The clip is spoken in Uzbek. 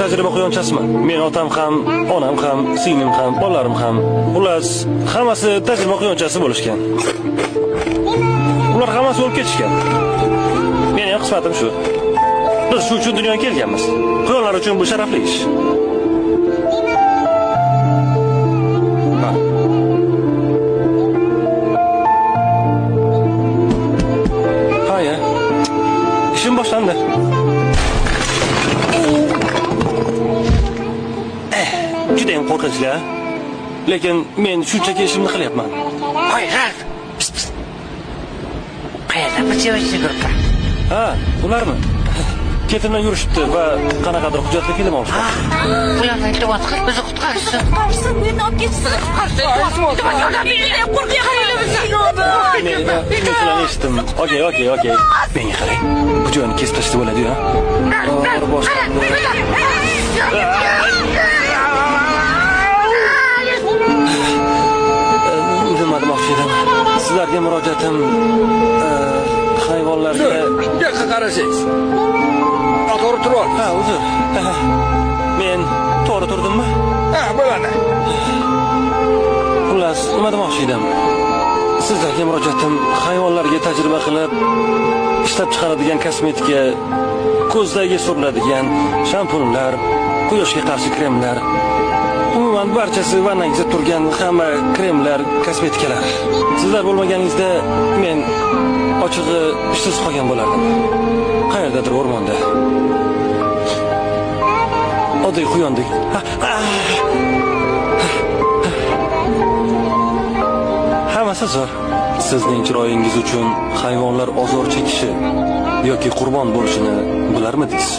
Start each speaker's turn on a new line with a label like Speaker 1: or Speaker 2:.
Speaker 1: tajriba quyonchasiman. Men otam ham, onam ham, singlim ham, bolalarim ham, xullas, hammasi tajriba quyonchasi bo'lishgan. Ular hammasi o'lib ketishgan. Mening ham qismatim shu. Biz shu uchun dunyoga kelganmiz. Quyonlar uchun bu sharafli ish. Haya. İşim boshlandi. Juda ham qo'rqinchli, ha? Lekin men shunchaki ishimni qilyapman.
Speaker 2: Hoy, Ralf. Qayerda bichevchi gruppa?
Speaker 1: Ha, ularmi? Ketimdan yurishibdi va qanaqadir hujjatli film olishdi.
Speaker 2: Ularni iltimos qil, bizni qutqarsin.
Speaker 3: Qutqarsin, bu yerni olib ketsin. Qutqarsin. Yordam bering, qo'rqib qaranglar bizni.
Speaker 1: Men eshitdim. Okey. Menga qarang. Bu joyni kesib tashlab bo'ladi-ku, ha? Nima demoqchi edim? Sizlarga murojaatim hayvonlarga
Speaker 4: yoqqa qarasangiz. To'g'ri turib.
Speaker 1: Ha, uzr. Men to'g'ri turdimmi?
Speaker 4: Ha, bo'ladi.
Speaker 1: Xullas, nima demoqchi edim? Sizlarga murojaatim hayvonlarga tajriba qilib ishlab chiqaradigan kosmetika, ko'zdagi suriladigan shampunlar, quyoshga qarshi kremlar, umuman barchasi vannangizda turgan hamma kremlar, kosmetikalar. Sizlar bo'lmaganingizda men ochig'i ishsiz qolgan bo'lardim. Qayerdadir o'rmonda. Oddiy quyondek. Hammasi zo'r. Sizning chiroyingiz uchun hayvonlar ozor chekishi yoki qurbon bo'lishini bilarmidingiz?